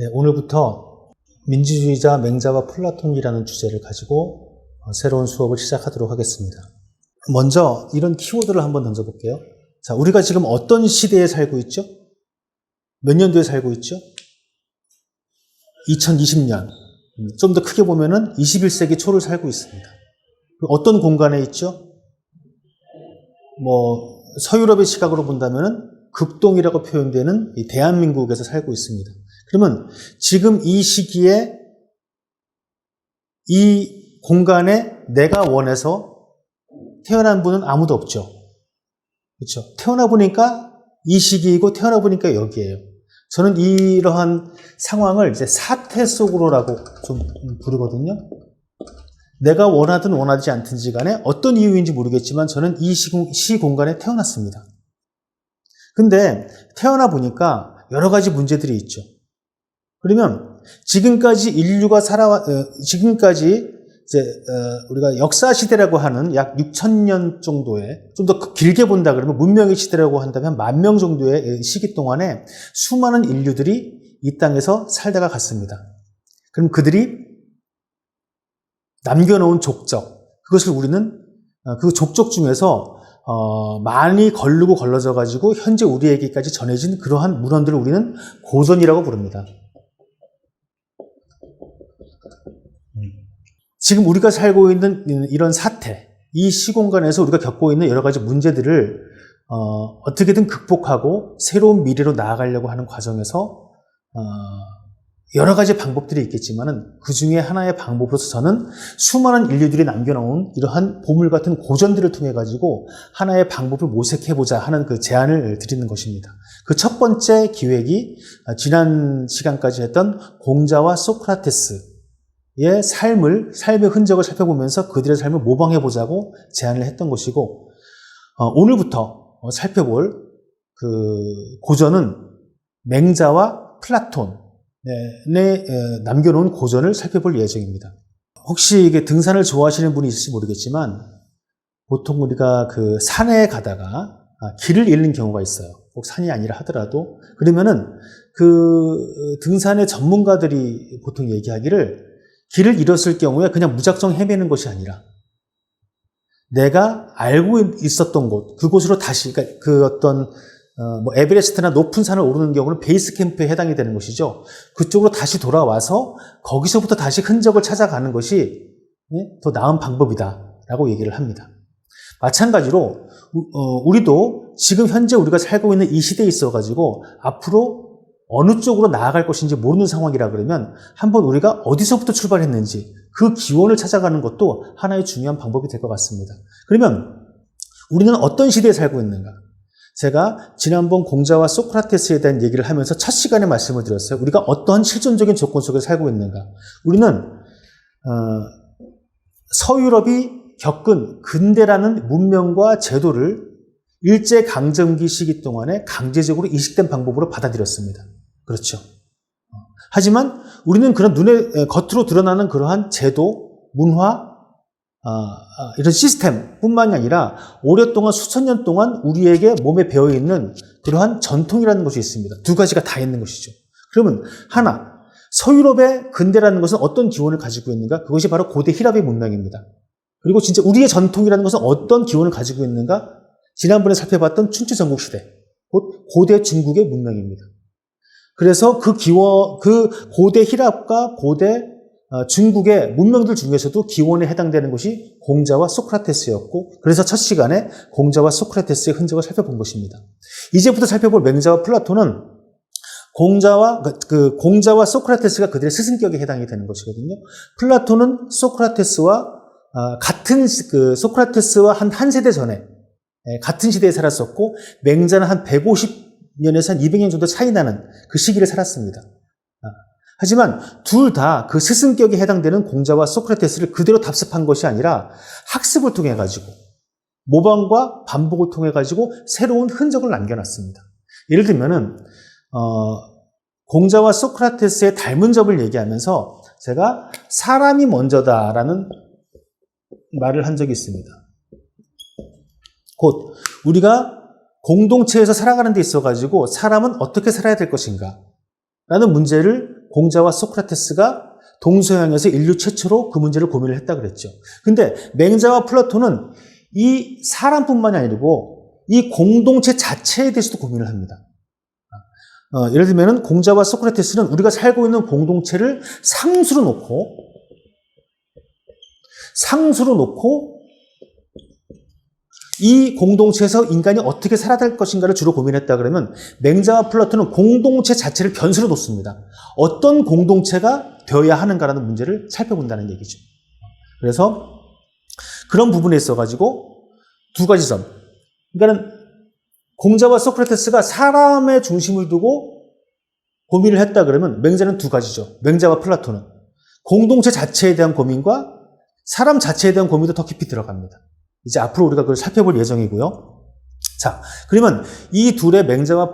네, 오늘부터 민주주의자 맹자와 플라톤이라는 주제를 가지고 새로운 수업을 시작하도록 하겠습니다. 먼저 이런 키워드를 한번 던져볼게요. 자, 우리가 지금 어떤 시대에 살고 있죠? 몇 년도에 살고 있죠? 2020년. 좀 더 크게 보면은 21세기 초를 살고 있습니다. 어떤 공간에 있죠? 서유럽의 시각으로 본다면은 극동이라고 표현되는 이 대한민국에서 살고 있습니다. 그러면 지금 이 시기에 이 공간에 내가 원해서 태어난 분은 아무도 없죠. 그렇죠? 태어나 보니까 이 시기이고 태어나 보니까 여기에요. 저는 이러한 상황을 이제 사태 속으로라고 좀 부르거든요. 내가 원하든 원하지 않든지 간에 어떤 이유인지 모르겠지만 저는 이 시 공간에 태어났습니다. 근데 태어나 보니까 여러 가지 문제들이 있죠. 그러면 지금까지 인류가 지금까지 이제 우리가 역사 시대라고 하는 약 6,000년 정도의, 좀 더 길게 본다 그러면 문명의 시대라고 한다면 10,000명 정도의 시기 동안에 수많은 인류들이 이 땅에서 살다가 갔습니다. 그럼 그들이 남겨놓은 족적, 그것을 우리는 그 족적 중에서 많이 걸르고 걸러져 가지고 현재 우리에게까지 전해진 그러한 문헌들을 우리는 고전이라고 부릅니다. 지금 우리가 살고 있는 이런 사태, 이 시공간에서 우리가 겪고 있는 여러 가지 문제들을 어떻게든 극복하고 새로운 미래로 나아가려고 하는 과정에서 여러 가지 방법들이 있겠지만은 그 중에 하나의 방법으로서 저는 수많은 인류들이 남겨놓은 이러한 보물 같은 고전들을 통해 가지고 하나의 방법을 모색해보자 하는 그 제안을 드리는 것입니다. 그 첫 번째 기획이 지난 시간까지 했던 공자와 소크라테스의 삶의 흔적을 살펴보면서 그들의 삶을 모방해보자고 제안을 했던 것이고, 오늘부터 살펴볼 그 고전은 맹자와 플라톤 남겨놓은 고전을 살펴볼 예정입니다. 혹시 이게 등산을 좋아하시는 분이 있을지 모르겠지만 보통 우리가 그 산에 가다가 길을 잃는 경우가 있어요. 꼭 산이 아니라 하더라도. 그러면은 그 등산의 전문가들이 보통 얘기하기를 길을 잃었을 경우에 그냥 무작정 헤매는 것이 아니라 내가 알고 있었던 곳, 그곳으로 다시, 그러니까 그 어떤 에베레스트나 높은 산을 오르는 경우는 베이스 캠프에 해당이 되는 것이죠. 그쪽으로 다시 돌아와서 거기서부터 다시 흔적을 찾아가는 것이 더 나은 방법이다라고 얘기를 합니다. 마찬가지로 우리도 지금 현재 우리가 살고 있는 이 시대에 있어가지고 앞으로 어느 쪽으로 나아갈 것인지 모르는 상황이라 그러면 한번 우리가 어디서부터 출발했는지 그 기원을 찾아가는 것도 하나의 중요한 방법이 될 것 같습니다. 그러면 우리는 어떤 시대에 살고 있는가? 제가 지난번 공자와 소크라테스에 대한 얘기를 하면서 첫 시간에 말씀을 드렸어요. 우리가 어떠한 실존적인 조건 속에 살고 있는가? 우리는 서유럽이 겪은 근대라는 문명과 제도를 일제강점기 시기 동안에 강제적으로 이식된 방법으로 받아들였습니다. 그렇죠. 하지만 우리는 그런 겉으로 드러나는 그러한 제도, 문화, 이런 시스템 뿐만이 아니라 오랫동안 수천 년 동안 우리에게 몸에 배어있는 그러한 전통이라는 것이 있습니다. 두 가지가 다 있는 것이죠. 그러면 하나, 서유럽의 근대라는 것은 어떤 기원을 가지고 있는가? 그것이 바로 고대 히랍의 문명입니다. 그리고 진짜 우리의 전통이라는 것은 어떤 기원을 가지고 있는가? 지난번에 살펴봤던 춘추 전국시대, 곧 고대 중국의 문명입니다. 그래서 그 고대 히랍과 고대 중국의 문명들 중에서도 기원에 해당되는 것이 공자와 소크라테스였고, 그래서 첫 시간에 공자와 소크라테스의 흔적을 살펴본 것입니다. 이제부터 살펴볼 맹자와 플라톤은 공자와 소크라테스가 그들의 스승격에 해당이 되는 것이거든요. 플라톤은 소크라테스와 소크라테스와 한 세대 전에 같은 시대에 살았었고, 맹자는 한 150년에서 한 200년 정도 차이 나는 그 시기를 살았습니다. 하지만 둘 다 그 스승격에 해당되는 공자와 소크라테스를 그대로 답습한 것이 아니라 학습을 통해 가지고 모방과 반복을 통해 가지고 새로운 흔적을 남겨놨습니다. 예를 들면은 공자와 소크라테스의 닮은 점을 얘기하면서 제가 사람이 먼저다라는 말을 한 적이 있습니다. 곧 우리가 공동체에서 살아가는 데 있어 가지고 사람은 어떻게 살아야 될 것인가 라는 문제를 공자와 소크라테스가 동서양에서 인류 최초로 그 문제를 고민을 했다 그랬죠. 근데 맹자와 플라톤은 이 사람뿐만이 아니고 이 공동체 자체에 대해서도 고민을 합니다. 예를 들면 공자와 소크라테스는 우리가 살고 있는 공동체를 상수로 놓고 이 공동체에서 인간이 어떻게 살아야 될 것인가를 주로 고민했다 그러면 맹자와 플라톤은 공동체 자체를 변수로 놓습니다. 어떤 공동체가 되어야 하는가라는 문제를 살펴본다는 얘기죠. 그래서 그런 부분에 있어가지고 두 가지 점. 그러니까는 공자와 소크라테스가 사람의 중심을 두고 고민을 했다 그러면 맹자는 두 가지죠. 맹자와 플라톤은 공동체 자체에 대한 고민과 사람 자체에 대한 고민도 더 깊이 들어갑니다. 이제 앞으로 우리가 그걸 살펴볼 예정이고요. 자, 그러면 이 둘의 맹자와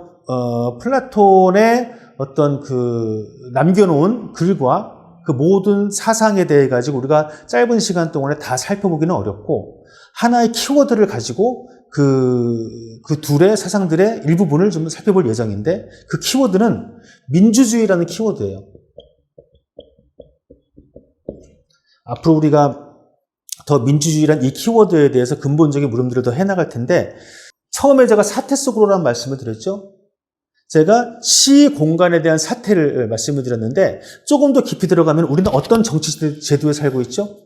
플라톤의 어떤 그 남겨놓은 글과 그 모든 사상에 대해 가지고 우리가 짧은 시간 동안에 다 살펴보기는 어렵고 하나의 키워드를 가지고 그 둘의 사상들의 일부분을 좀 살펴볼 예정인데 그 키워드는 민주주의라는 키워드예요. 앞으로 우리가 더 민주주의란 이 키워드에 대해서 근본적인 물음들을 더 해나갈 텐데 처음에 제가 사태 속으로라는 말씀을 드렸죠. 제가 시 공간에 대한 사태를 말씀을 드렸는데 조금 더 깊이 들어가면 우리는 어떤 정치 제도에 살고 있죠?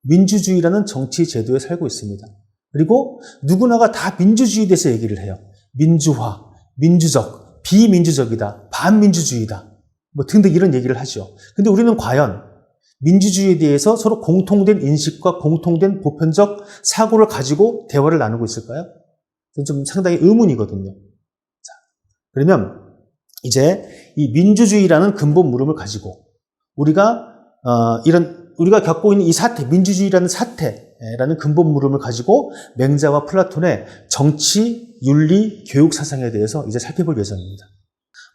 민주주의라는 정치 제도에 살고 있습니다. 그리고 누구나가 다 민주주의에 대해서 얘기를 해요. 민주화, 민주적, 비민주적이다, 반민주주의다 뭐 등등 이런 얘기를 하죠. 근데 우리는 과연 민주주의에 대해서 서로 공통된 인식과 공통된 보편적 사고를 가지고 대화를 나누고 있을까요? 좀 상당히 의문이거든요. 자, 그러면 이제 이 민주주의라는 근본 물음을 가지고 우리가 우리가 겪고 있는 이 사태, 민주주의라는 사태라는 근본 물음을 가지고 맹자와 플라톤의 정치, 윤리, 교육 사상에 대해서 이제 살펴볼 예정입니다.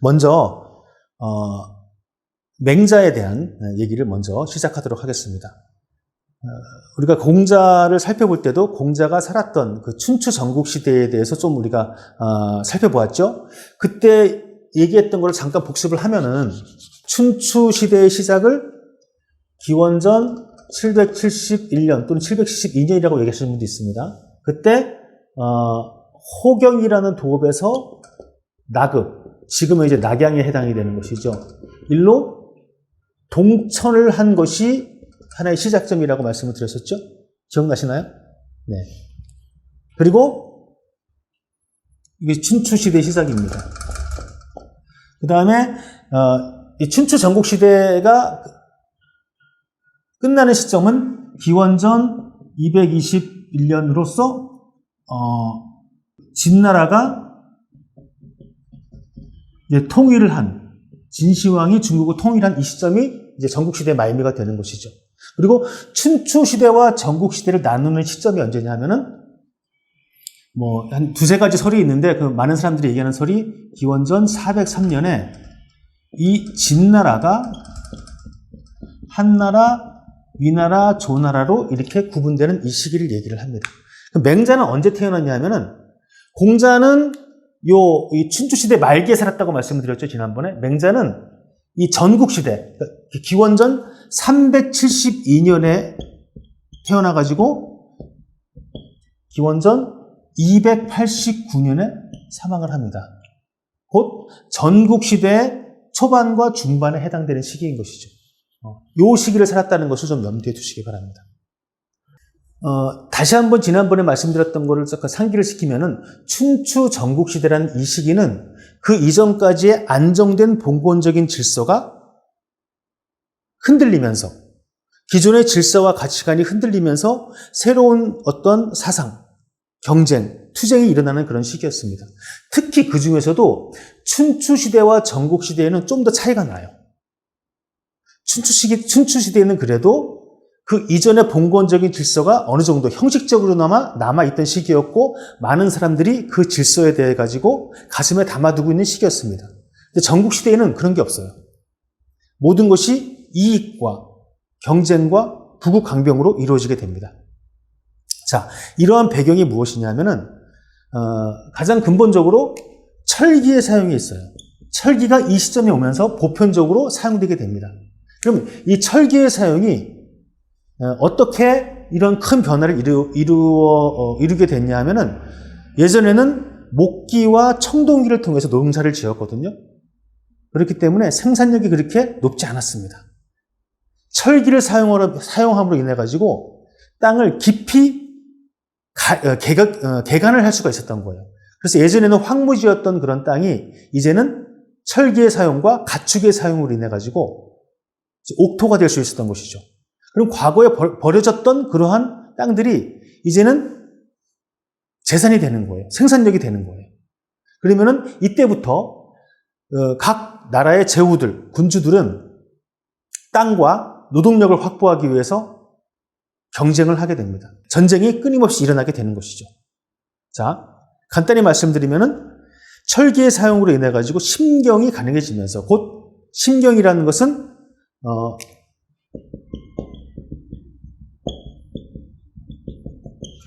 먼저 맹자에 대한 얘기를 먼저 시작하도록 하겠습니다. 우리가 공자를 살펴볼 때도 공자가 살았던 그 춘추 전국시대에 대해서 좀 우리가 살펴보았죠. 그때 얘기했던 걸 잠깐 복습을 하면은 춘추시대의 시작을 기원전 771년 또는 772년이라고 얘기하시는 분도 있습니다. 그때 호경이라는 도읍에서 나급, 지금은 이제 낙양에 해당이 되는 것이죠. 일로 동천을 한 것이 하나의 시작점이라고 말씀을 드렸었죠? 기억나시나요? 네. 그리고 이게 춘추시대 시작입니다. 그 다음에 이 춘추 전국시대가 끝나는 시점은 기원전 221년으로서 진나라가 이제 통일을 한 진시황이 중국을 통일한 이 시점이 이제 전국시대의 말미가 되는 것이죠. 그리고 춘추시대와 전국시대를 나누는 시점이 언제냐 하면은 뭐 한 두세 가지 설이 있는데 그 많은 사람들이 얘기하는 설이 기원전 403년에 이 진나라가 한나라, 위나라, 조나라로 이렇게 구분되는 이 시기를 얘기를 합니다. 맹자는 언제 태어났냐 하면은 공자는 이 춘추시대 말기에 살았다고 말씀을 드렸죠, 지난번에. 맹자는 이 전국시대, 기원전 372년에 태어나가지고 기원전 289년에 사망을 합니다. 곧 전국시대의 초반과 중반에 해당되는 시기인 것이죠. 이 시기를 살았다는 것을 좀 염두에 두시기 바랍니다. 다시 한번 지난번에 말씀드렸던 것을 상기를 시키면은 춘추 전국시대라는 이 시기는 그 이전까지의 안정된 봉건적인 질서가 흔들리면서 기존의 질서와 가치관이 흔들리면서 새로운 어떤 사상, 경쟁, 투쟁이 일어나는 그런 시기였습니다. 특히 그 중에서도 춘추시대와 전국시대에는 좀 더 차이가 나요. 춘추시대에는 그래도 그 이전의 봉건적인 질서가 어느 정도 형식적으로나마 남아있던 시기였고 많은 사람들이 그 질서에 대해 가지고 가슴에 담아두고 있는 시기였습니다. 근데 전국시대에는 그런 게 없어요. 모든 것이 이익과 경쟁과 부국강병으로 이루어지게 됩니다. 자, 이러한 배경이 무엇이냐면은 가장 근본적으로 철기의 사용이 있어요. 철기가 이 시점에 오면서 보편적으로 사용되게 됩니다. 그럼 이 철기의 사용이 어떻게 이런 큰 변화를 이루게 됐냐 하면은 예전에는 목기와 청동기를 통해서 농사를 지었거든요. 그렇기 때문에 생산력이 그렇게 높지 않았습니다. 철기를 사용함으로 인해 가지고 땅을 깊이 개간을 할 수가 있었던 거예요. 그래서 예전에는 황무지였던 그런 땅이 이제는 철기의 사용과 가축의 사용으로 인해 가지고 옥토가 될 수 있었던 것이죠. 그럼 과거에 버려졌던 그러한 땅들이 이제는 재산이 되는 거예요. 생산력이 되는 거예요. 그러면은 이때부터 각 나라의 제후들, 군주들은 땅과 노동력을 확보하기 위해서 경쟁을 하게 됩니다. 전쟁이 끊임없이 일어나게 되는 것이죠. 자, 간단히 말씀드리면은 철기의 사용으로 인해 가지고 심경이 가능해지면서, 곧 심경이라는 것은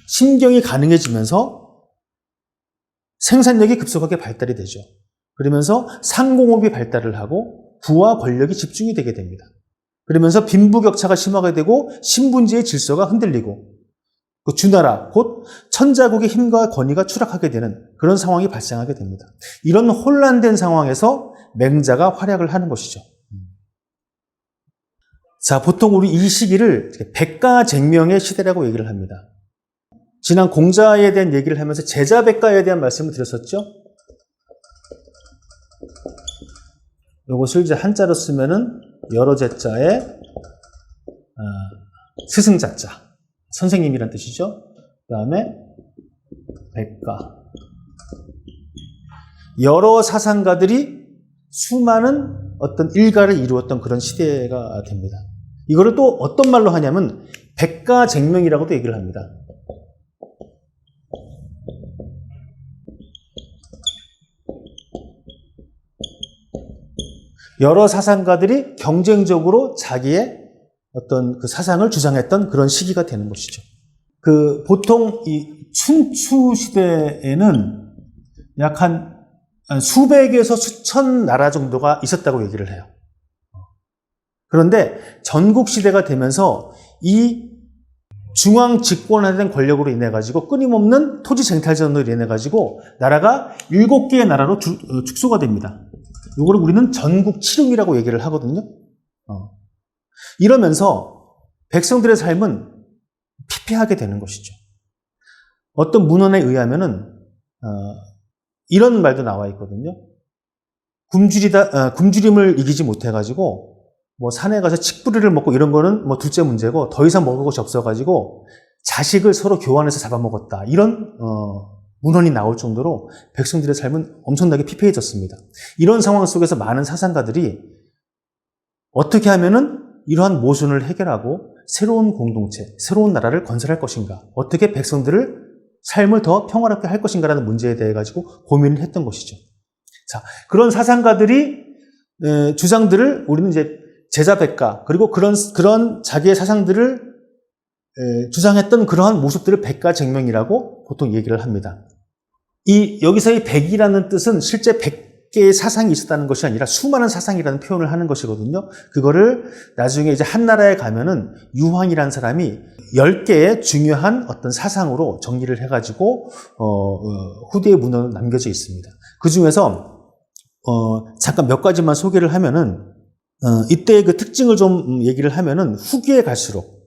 심경이 가능해지면서 생산력이 급속하게 발달이 되죠. 그러면서 상공업이 발달을 하고 부와 권력이 집중이 되게 됩니다. 그러면서 빈부격차가 심하게 되고 신분제의 질서가 흔들리고 그 주나라, 곧 천자국의 힘과 권위가 추락하게 되는 그런 상황이 발생하게 됩니다. 이런 혼란된 상황에서 맹자가 활약을 하는 것이죠. 자, 보통 우리 이 시기를 백가쟁명의 시대라고 얘기를 합니다. 지난 공자에 대한 얘기를 하면서 제자백가에 대한 말씀을 드렸었죠. 이것을 이제 한자로 쓰면은 여러 제자에 스승자자, 선생님이란 뜻이죠. 그 다음에 백가, 여러 사상가들이 수많은 어떤 일가를 이루었던 그런 시대가 됩니다. 이거를 또 어떤 말로 하냐면 백가쟁명이라고도 얘기를 합니다. 여러 사상가들이 경쟁적으로 자기의 어떤 그 사상을 주장했던 그런 시기가 되는 것이죠. 보통 이 춘추 시대에는 약 한 수백에서 수천 나라 정도가 있었다고 얘기를 해요. 그런데 전국 시대가 되면서 이 중앙 집권화된 권력으로 인해 가지고 끊임없는 토지 쟁탈전으로 인해 가지고 나라가 7개의 나라로 축소가 됩니다. 이거를 우리는 전국 칠흥이라고 얘기를 하거든요. 이러면서 백성들의 삶은 피폐하게 되는 것이죠. 어떤 문헌에 의하면은 이런 말도 나와 있거든요. 굶주림을 이기지 못해가지고 뭐 산에 가서 칡뿌리를 먹고 이런 거는 뭐 둘째 문제고 더 이상 먹을 것이 없어가지고 자식을 서로 교환해서 잡아먹었다. 이런 문헌이 나올 정도로 백성들의 삶은 엄청나게 피폐해졌습니다. 이런 상황 속에서 많은 사상가들이 어떻게 하면은 이러한 모순을 해결하고 새로운 공동체, 새로운 나라를 건설할 것인가, 어떻게 백성들을 삶을 더 평화롭게 할 것인가라는 문제에 대해 가지고 고민을 했던 것이죠. 자, 그런 사상가들이 주장들을 우리는 이제 제자백가, 그리고 그런 자기의 사상들을 주장했던 그러한 모습들을 백가쟁명이라고 보통 얘기를 합니다. 여기서의 백이라는 뜻은 실제 100개의 사상이 있었다는 것이 아니라 수많은 사상이라는 표현을 하는 것이거든요. 그거를 나중에 이제 한나라에 가면은 유황이라는 사람이 10개의 중요한 어떤 사상으로 정리를 해가지고, 후대의 문헌으로 남겨져 있습니다. 그 중에서, 잠깐 몇 가지만 소개를 하면은, 이때의 그 특징을 좀 얘기를 하면은 후기에 갈수록,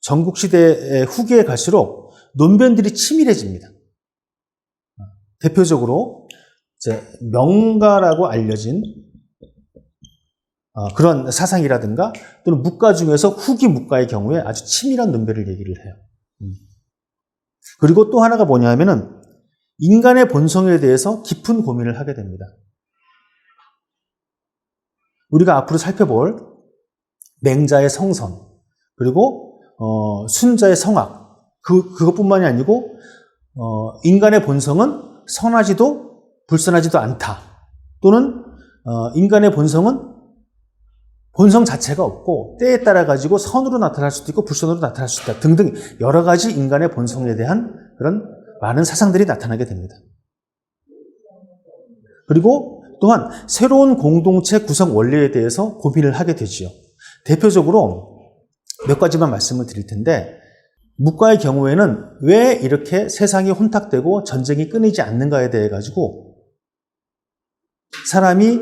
전국시대의 후기에 갈수록 논변들이 치밀해집니다. 대표적으로 이제 명가라고 알려진 그런 사상이라든가 또는 묵가 중에서 후기 묵가의 경우에 아주 치밀한 논변을 얘기를 해요. 그리고 또 하나가 뭐냐 하면은 인간의 본성에 대해서 깊은 고민을 하게 됩니다. 우리가 앞으로 살펴볼 맹자의 성선, 그리고 순자의 성악, 그것뿐만이 아니고 인간의 본성은 선하지도 불선하지도 않다. 또는 인간의 본성은 본성 자체가 없고 때에 따라 가지고 선으로 나타날 수도 있고 불선으로 나타날 수도 있다. 등등 여러 가지 인간의 본성에 대한 그런 많은 사상들이 나타나게 됩니다. 그리고 또한 새로운 공동체 구성 원리에 대해서 고민을 하게 되지요. 대표적으로 몇 가지만 말씀을 드릴 텐데, 묵과의 경우에는 왜 이렇게 세상이 혼탁되고 전쟁이 끊이지 않는가에 대해 가지고 사람이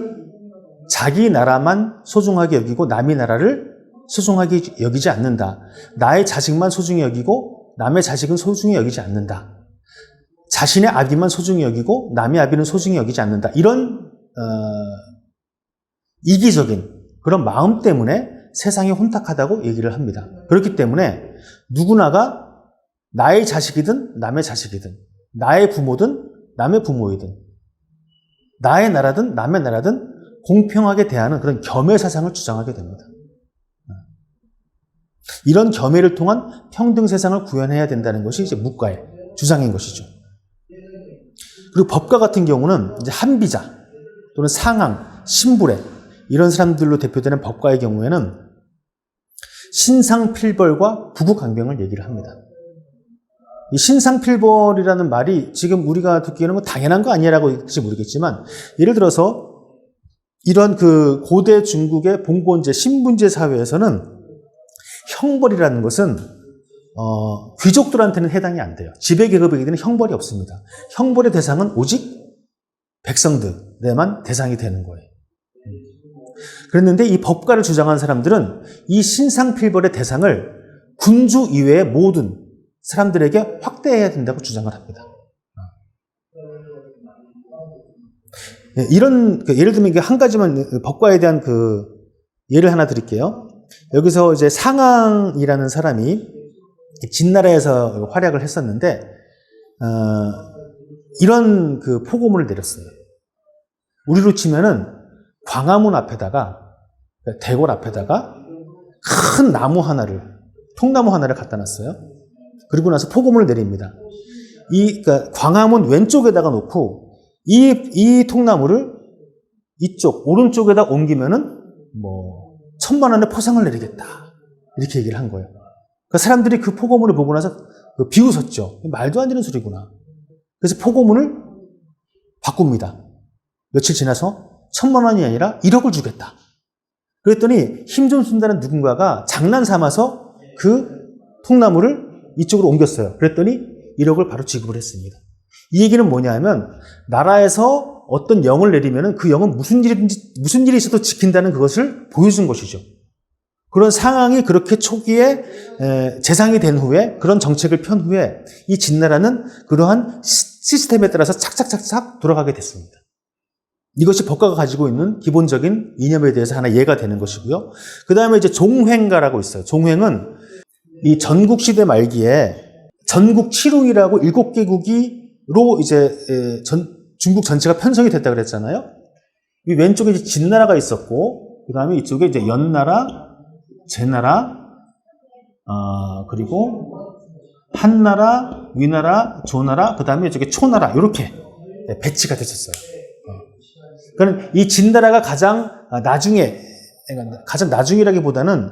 자기 나라만 소중하게 여기고 남의 나라를 소중하게 여기지 않는다. 나의 자식만 소중히 여기고 남의 자식은 소중히 여기지 않는다. 자신의 아비만 소중히 여기고 남의 아비는 소중히 여기지 않는다. 이런 이기적인 그런 마음 때문에 세상이 혼탁하다고 얘기를 합니다. 그렇기 때문에 누구나가 나의 자식이든 남의 자식이든 나의 부모든 남의 부모이든 나의 나라든 남의 나라든 공평하게 대하는 그런 겸해 사상을 주장하게 됩니다. 이런 겸해를 통한 평등 세상을 구현해야 된다는 것이 이제 묵과의 주장인 것이죠. 그리고 법과 같은 경우는 이제 한비자 또는 상항, 신불애 이런 사람들로 대표되는 법과의 경우에는 신상필벌과 부국강병을 얘기를 합니다. 이 신상필벌이라는 말이 지금 우리가 듣기에는 뭐 당연한 거 아니라고 할지 모르겠지만, 예를 들어서 이런 그 고대 중국의 봉건제, 신분제 사회에서는 형벌이라는 것은 귀족들한테는 해당이 안 돼요. 지배계급에게는 형벌이 없습니다. 형벌의 대상은 오직 백성들에만 대상이 되는 거예요. 그랬는데 이 법가를 주장한 사람들은 이 신상필벌의 대상을 군주 이외의 모든 사람들에게 확대해야 된다고 주장을 합니다. 이런, 예를 들면 한 가지만 법과에 대한 그 예를 하나 드릴게요. 여기서 이제 상항이라는 사람이 진나라에서 활약을 했었는데, 이런 그 포고문을 내렸어요. 우리로 치면은 광화문 앞에다가, 대궐 앞에다가 큰 나무 하나를, 통나무 하나를 갖다 놨어요. 그리고 나서 포고문을 내립니다. 그러니까 광화문 왼쪽에다가 놓고 이 통나무를 이쪽 오른쪽에다 옮기면은 뭐 1,000만 원의 포상을 내리겠다, 이렇게 얘기를 한 거예요. 그러니까 사람들이 그 포고문을 보고 나서 비웃었죠. 말도 안 되는 소리구나. 그래서 포고문을 바꿉니다. 며칠 지나서 1,000만 원이 아니라 1억을 주겠다. 그랬더니 힘 좀 쓴다는 누군가가 장난 삼아서 그 통나무를 이쪽으로 옮겼어요. 그랬더니 1억을 바로 지급을 했습니다. 이 얘기는 뭐냐 하면, 나라에서 어떤 영을 내리면 그 영은 무슨 일이 있어도 지킨다는 그것을 보여준 것이죠. 그런 상황이 그렇게 초기에 재상이 된 후에, 그런 정책을 편 후에 이 진나라는 그러한 시스템에 따라서 착착착착 돌아가게 됐습니다. 이것이 법과가 가지고 있는 기본적인 이념에 대해서 하나 예가 되는 것이고요. 그 다음에 이제 종횡가라고 있어요. 종횡은 이 전국시대 말기에 전국 7후이라고 7개국으로 이제 중국 전체가 편성이 됐다 그랬잖아요. 이 왼쪽에 이제 진나라가 있었고, 그 다음에 이쪽에 이제 연나라, 제나라, 그리고 한나라, 위나라, 조나라, 그 다음에 이쪽에 초나라, 이렇게 배치가 됐었어요. 그러니까 이 진나라가 가장 나중이라기보다는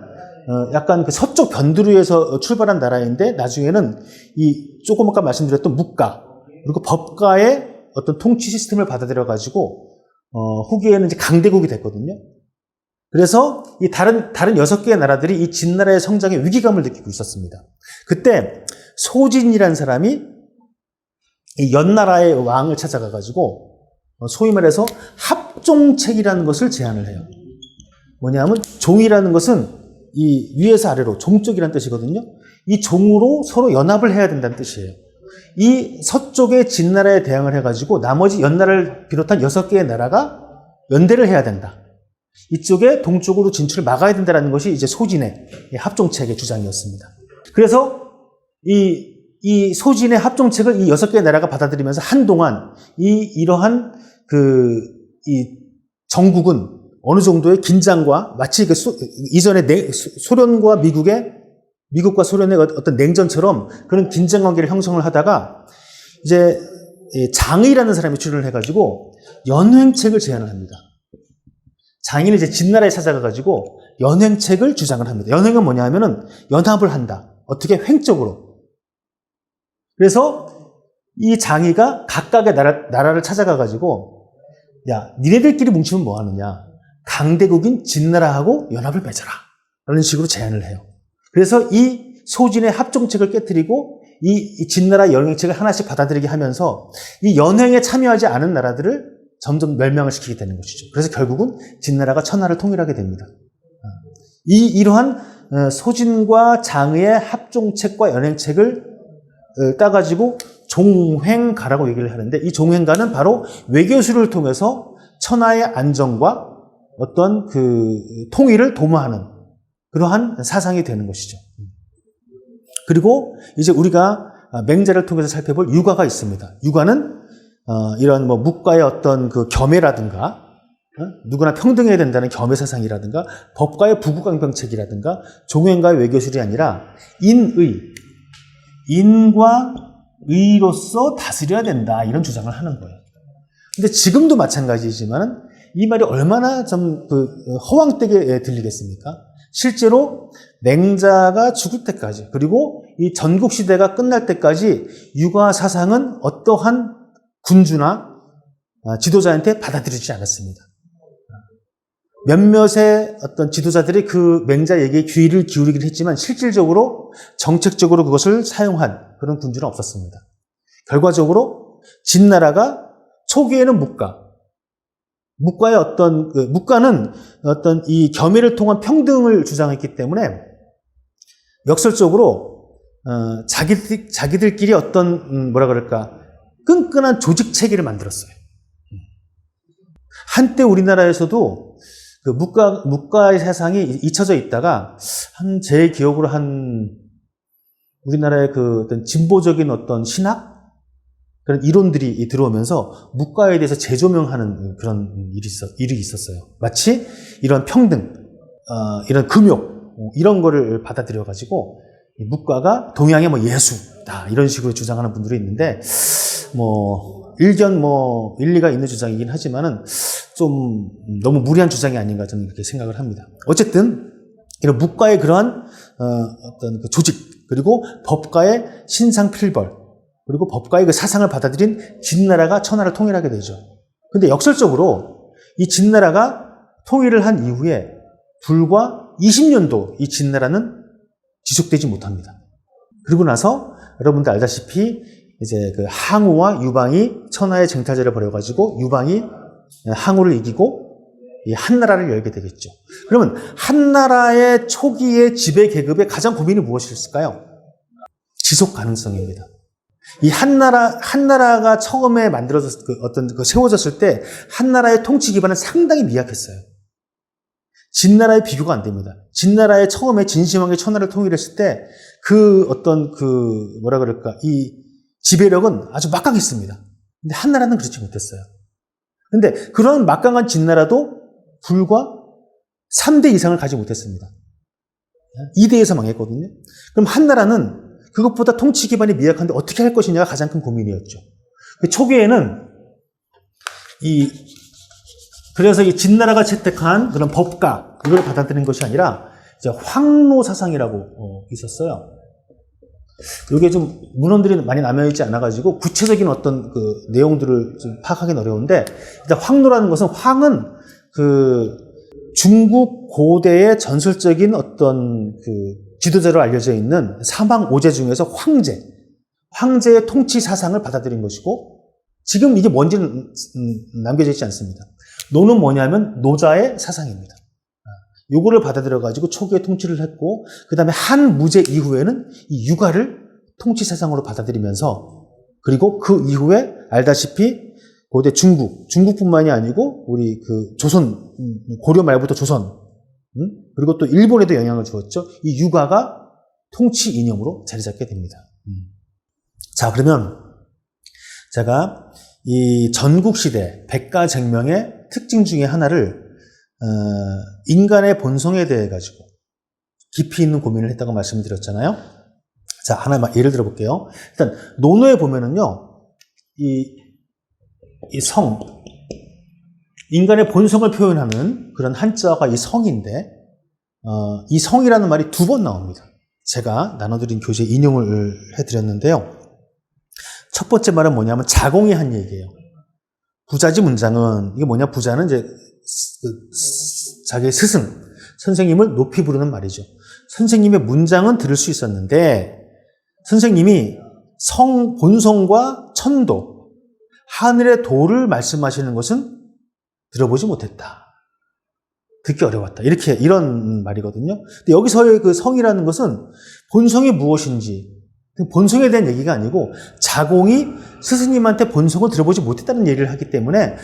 약간 그 서쪽 변두리에서 출발한 나라인데, 나중에는 이 조금 아까 말씀드렸던 묵가 그리고 법가의 어떤 통치 시스템을 받아들여 가지고 후기에는 이제 강대국이 됐거든요. 그래서 이 다른 6개의 나라들이 이 진나라의 성장에 위기감을 느끼고 있었습니다. 그때 소진이라는 사람이 이 연나라의 왕을 찾아가 가지고 소위 말해서 합종책이라는 것을 제안을 해요. 뭐냐면 종이라는 것은 이 위에서 아래로 종족이라는 뜻이거든요. 이 종으로 서로 연합을 해야 된다는 뜻이에요. 이 서쪽의 진나라에 대항을 해가지고 나머지 연나라를 비롯한 6개의 나라가 연대를 해야 된다. 이쪽에 동쪽으로 진출을 막아야 된다는 것이 이제 소진의 합종책의 주장이었습니다. 그래서 이 소진의 합종책을 이 6개의 나라가 받아들이면서 한동안 이러한 이 정국은 어느 정도의 긴장과, 마치 이전에 소련과 미국과 소련의 어떤 냉전처럼 그런 긴장 관계를 형성을 하다가 이제 장의라는 사람이 출연을 해가지고 연횡책을 제안을 합니다. 장의는 이제 진나라에 찾아가가지고 연횡책을 주장을 합니다. 연횡은 뭐냐 하면은 연합을 한다. 어떻게? 횡적으로. 그래서 이 장의가 각각의 나라를 찾아가가지고 야, 니네들끼리 뭉치면 뭐 하느냐? 강대국인 진나라하고 연합을 맺어라. 라는 식으로 제안을 해요. 그래서 이 소진의 합종책을 깨뜨리고 이 진나라 연행책을 하나씩 받아들이게 하면서 이 연행에 참여하지 않은 나라들을 점점 멸망을 시키게 되는 것이죠. 그래서 결국은 진나라가 천하를 통일하게 됩니다. 이러한 소진과 장의의 합종책과 연행책을 따가지고 종횡가라고 얘기를 하는데, 이 종횡가는 바로 외교수를 통해서 천하의 안정과 어떤 그 통일을 도모하는 그러한 사상이 되는 것이죠. 그리고 이제 우리가 맹자를 통해서 살펴볼 유가가 있습니다. 유가는 이런 뭐 묵과의 어떤 그 겸해라든가, 누구나 평등해야 된다는 겸해 사상이라든가, 법과의 부국강병책이라든가, 종횡가의 외교술이 아니라 인과 의로서 다스려야 된다, 이런 주장을 하는 거예요. 근데 지금도 마찬가지지만 이 말이 얼마나 좀 허황되게 들리겠습니까? 실제로 맹자가 죽을 때까지, 그리고 이 전국시대가 끝날 때까지 유가 사상은 어떠한 군주나 지도자한테 받아들이지 않았습니다. 몇몇의 어떤 지도자들이 그 맹자 얘기에 귀를 기울이긴 했지만 실질적으로 정책적으로 그것을 사용한 그런 군주는 없었습니다. 결과적으로 진나라가 초기에는 묵과의 묵과는 어떤 이 겸해를 통한 평등을 주장했기 때문에 역설적으로 자기들끼리 어떤 끈끈한 조직 체계를 만들었어요. 한때 우리나라에서도 그 묵과의 사상이 잊혀져 있다가 제 기억으로 우리나라의 그 어떤 진보적인 어떤 신학 그런 이론들이 들어오면서 묵과에 대해서 재조명하는 그런 일이 있었어요. 마치 이런 평등, 이런 금욕, 이런 거를 받아들여가지고 묵과가 동양의 뭐 예수다, 이런 식으로 주장하는 분들이 있는데, 일리가 있는 주장이긴 하지만은 좀 너무 무리한 주장이 아닌가 저는 그렇게 생각을 합니다. 어쨌든 이런 묵과의 그러한 어떤 그 조직, 그리고 법과의 신상필벌, 그리고 법과의 그 사상을 받아들인 진나라가 천하를 통일하게 되죠. 근데 역설적으로 이 진나라가 통일을 한 이후에 불과 20년도 이 진나라는 지속되지 못합니다. 그리고 나서 여러분들 알다시피 이제 그 항우와 유방이 천하의 쟁탈전을 벌여가지고 유방이 항우를 이기고 이 한나라를 열게 되겠죠. 그러면 한나라의 초기의 지배 계급의 가장 고민이 무엇이었을까요? 지속 가능성입니다. 이 한나라가 처음에 세워졌을 때 한나라의 통치 기반은 상당히 미약했어요. 진나라에 비교가 안 됩니다. 진나라의 처음에 진시황이 천하를 통일했을 때 이 지배력은 아주 막강했습니다. 근데 한나라는 그렇지 못했어요. 근데 그런 막강한 진나라도 불과 3대 이상을 가지 못했습니다. 2대에서 망했거든요. 그럼 한나라는 그것보다 통치 기반이 미약한데 어떻게 할 것이냐가 가장 큰 고민이었죠. 초기에는 그래서 이 진나라가 채택한 그런 법가, 이걸 받아들이는 것이 아니라 이제 황로 사상이라고 있었어요. 이게 좀 문헌들이 많이 남아있지 않아가지고 구체적인 어떤 그 내용들을 좀 파악하기는 어려운데, 일단 황로라는 것은, 황은 그 중국 고대의 전설적인 어떤 그 지도자로 알려져 있는 사망 5제 중에서 황제의 통치 사상을 받아들인 것이고, 지금 이게 뭔지는 남겨져 있지 않습니다. 노는 뭐냐면 노자의 사상입니다. 요거를 받아들여가지고 초기에 통치를 했고, 그 다음에 한무제 이후에는 이 유가를 통치 사상으로 받아들이면서, 그리고 그 이후에 알다시피 고대 중국뿐만이 아니고 우리 그 조선, 고려 말부터 조선, 그리고 또 일본에도 영향을 주었죠. 이 유가가 통치 이념으로 자리 잡게 됩니다. 자, 그러면 제가 이 전국시대 백가쟁명의 특징 중에 하나를 인간의 본성에 대해 가지고 깊이 있는 고민을 했다고 말씀드렸잖아요. 자, 하나 예를 들어 볼게요. 일단 논어에 보면은요, 이 인간의 본성을 표현하는 그런 한자가 이 성인데, 이 성이라는 말이 2번 나옵니다. 제가 나눠드린 교재 인용을 해드렸는데요. 첫 번째 말은 뭐냐면 자공이 한 얘기예요. 부자지 문장은, 이게 뭐냐, 부자는 이제 자기의 스승, 선생님을 높이 부르는 말이죠. 선생님의 문장은 들을 수 있었는데 선생님이 본성과 천도, 하늘의 도를 말씀하시는 것은 들어보지 못했다. 듣기 어려웠다. 이런 말이거든요. 근데 여기서의 그 성이라는 것은 본성이 무엇인지, 본성에 대한 얘기가 아니고 자공이 스승님한테 본성을 들어보지 못했다는 얘기를 하기 때문에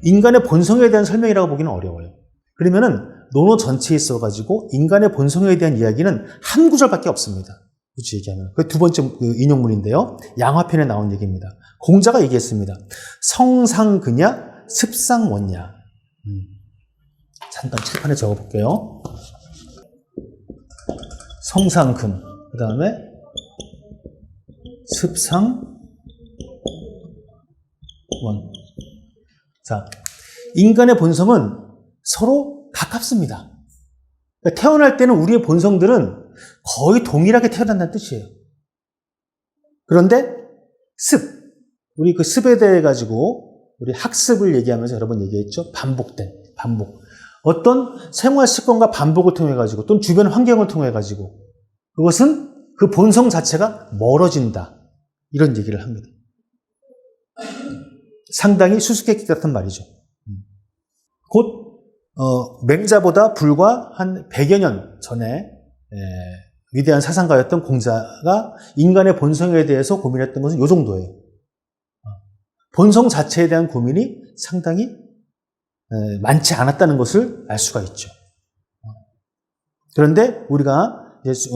인간의 본성에 대한 설명이라고 보기는 어려워요. 그러면은 논어 전체에 있어가지고 인간의 본성에 대한 이야기는 한 구절밖에 없습니다. 굳이 얘기하면. 그 두 번째 인용문인데요. 양화편에 나온 얘기입니다. 공자가 얘기했습니다. 성상그냐 습상원냐. 잠깐 칠판에 적어볼게요. 성상근, 그 다음에 습상원. 자, 인간의 본성은 서로 가깝습니다. 그러니까 태어날 때는 우리의 본성들은 거의 동일하게 태어난다는 뜻이에요. 그런데 우리 그 습에 대해 가지고 우리 학습을 얘기하면서 여러 번 얘기했죠. 반복. 어떤 생활 습관과 반복을 통해 가지고 또는 주변 환경을 통해 가지고 그것은 그 본성 자체가 멀어진다. 이런 얘기를 합니다. 상당히 수수께끼 같은 말이죠. 곧 맹자보다 불과 한 100여 년 전에 위대한 사상가였던 공자가 인간의 본성에 대해서 고민했던 것은 이 정도예요. 본성 자체에 대한 고민이 상당히 많지 않았다는 것을 알 수가 있죠. 그런데 우리가 이제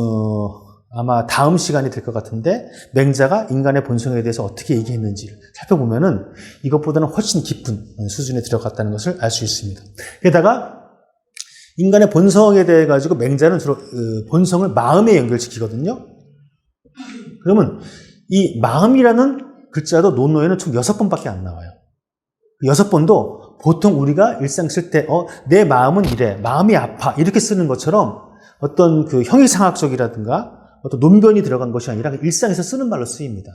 아마 다음 시간이 될 것 같은데 맹자가 인간의 본성에 대해서 어떻게 얘기했는지를 살펴보면은 이것보다는 훨씬 깊은 수준에 들어갔다는 것을 알 수 있습니다. 게다가 인간의 본성에 대해 가지고 맹자는 주로 본성을 마음에 연결시키거든요. 그러면 이 마음이라는 글자도 논어에는 총 6번밖에 안 나와요. 6번도 보통 우리가 일상 쓸 때 내 마음은 이래, 마음이 아파 이렇게 쓰는 것처럼 어떤 그 형이상학적이라든가 어떤 논변이 들어간 것이 아니라 일상에서 쓰는 말로 쓰입니다.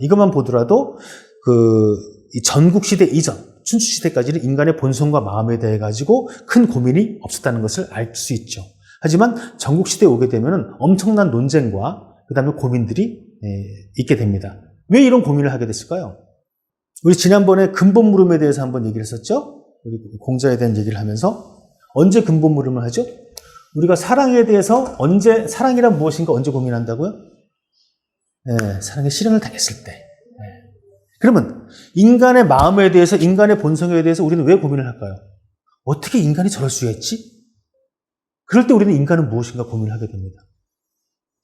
이것만 보더라도 이 전국시대 이전, 춘추시대까지는 인간의 본성과 마음에 대해 가지고 큰 고민이 없었다는 것을 알 수 있죠. 하지만 전국시대에 오게 되면 엄청난 논쟁과 그 다음에 고민들이 있게 됩니다. 왜 이런 고민을 하게 됐을까요? 우리 지난번에 근본물음에 대해서 한번 얘기를 했었죠? 우리 공자에 대한 얘기를 하면서 언제 근본물음을 하죠? 우리가 사랑에 대해서 사랑이란 무엇인가 언제 고민한다고요? 네, 사랑에 실현을 당했을 때. 네. 그러면 인간의 마음에 대해서, 인간의 본성에 대해서 우리는 왜 고민을 할까요? 어떻게 인간이 저럴 수 있지? 그럴 때 우리는 인간은 무엇인가 고민을 하게 됩니다.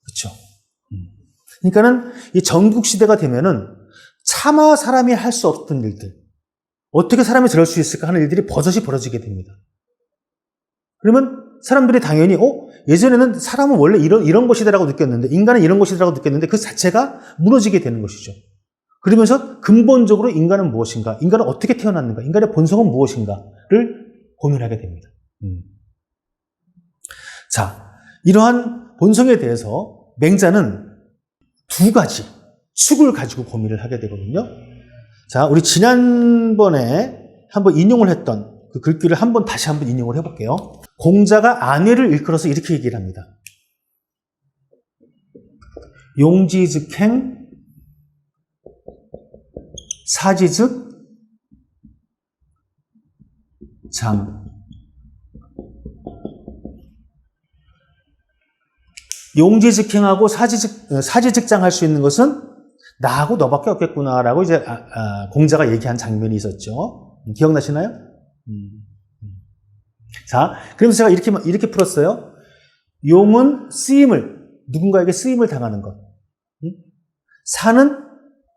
그렇죠? 그러니까는 이 전국시대가 되면은 차마 사람이 할 수 없던 일들, 어떻게 사람이 저럴 수 있을까 하는 일들이 버젓이 벌어지게 됩니다. 그러면 사람들이 당연히 예전에는 사람은 원래 이런 것이다라고 느꼈는데, 인간은 이런 것이다라고 느꼈는데 그 자체가 무너지게 되는 것이죠. 그러면서 근본적으로 인간은 무엇인가, 인간은 어떻게 태어났는가, 인간의 본성은 무엇인가를 고민하게 됩니다. 자, 이러한 본성에 대해서 맹자는 두 가지 축을 가지고 고민을 하게 되거든요. 자, 우리 지난번에 한번 인용을 했던 그 글귀를 다시 한번 인용을 해볼게요. 공자가 안회를 일컬어서 이렇게 얘기를 합니다. 용지즉행, 사지즉 장. 용지즉행하고 사지즉장 할 수 있는 것은 나하고 너밖에 없겠구나라고 이제 공자가 얘기한 장면이 있었죠. 기억나시나요? 자, 그러면서 제가 이렇게 풀었어요. 용은 누군가에게 쓰임을 당하는 것. 사는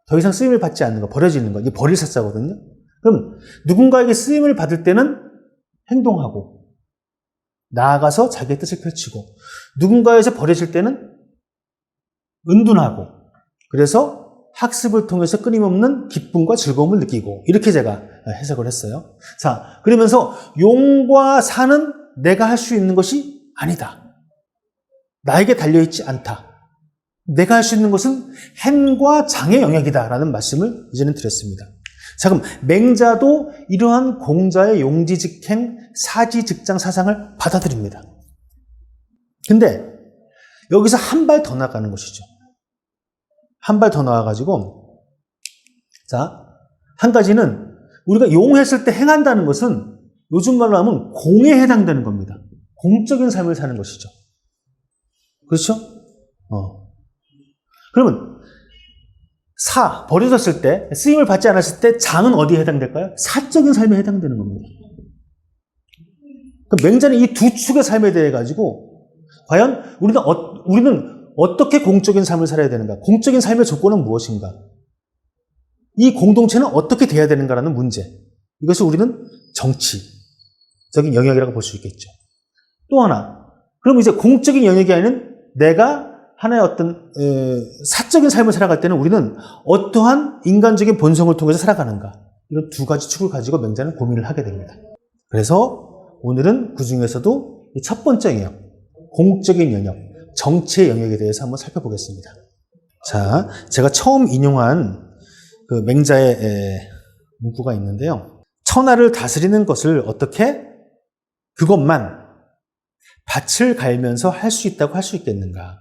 더 이상 쓰임을 받지 않는 것, 버려지는 것. 이게 버릴 사자거든요. 그럼 누군가에게 쓰임을 받을 때는 행동하고, 나아가서 자기의 뜻을 펼치고, 누군가에서 버려질 때는 은둔하고, 그래서 학습을 통해서 끊임없는 기쁨과 즐거움을 느끼고, 이렇게 제가 해석을 했어요. 자, 그러면서 용과 사는 내가 할 수 있는 것이 아니다. 나에게 달려있지 않다. 내가 할 수 있는 것은 행과 장의 영역이다라는 말씀을 이제는 드렸습니다. 자, 그럼 맹자도 이러한 공자의 용지직행, 사지직장 사상을 받아들입니다. 근데 여기서 한 발 더 나가는 것이죠. 한 발 더 나와가지고, 자, 한 가지는 우리가 용했을 때 행한다는 것은 요즘 말로 하면 공에 해당되는 겁니다. 공적인 삶을 사는 것이죠. 그렇죠? 그러면 버려졌을 때, 쓰임을 받지 않았을 때 장은 어디에 해당될까요? 사적인 삶에 해당되는 겁니다. 그럼 맹자는 이 두 축의 삶에 대해 가지고 과연 우리는 어떻게 공적인 삶을 살아야 되는가? 공적인 삶의 조건은 무엇인가? 이 공동체는 어떻게 돼야 되는가라는 문제. 이것을 우리는 정치적인 영역이라고 볼 수 있겠죠. 또 하나, 그럼 이제 공적인 영역이 아닌 내가 하나의 어떤 사적인 삶을 살아갈 때는 우리는 어떠한 인간적인 본성을 통해서 살아가는가? 이런 두 가지 축을 가지고 맹자는 고민을 하게 됩니다. 그래서 오늘은 그 중에서도 이 첫 번째 영역, 공적인 영역, 정치의 영역에 대해서 한번 살펴보겠습니다. 자, 제가 처음 인용한 그 맹자의 문구가 있는데요. 천하를 다스리는 것을 어떻게 그것만 밭을 갈면서 할 수 있다고 할 수 있겠는가?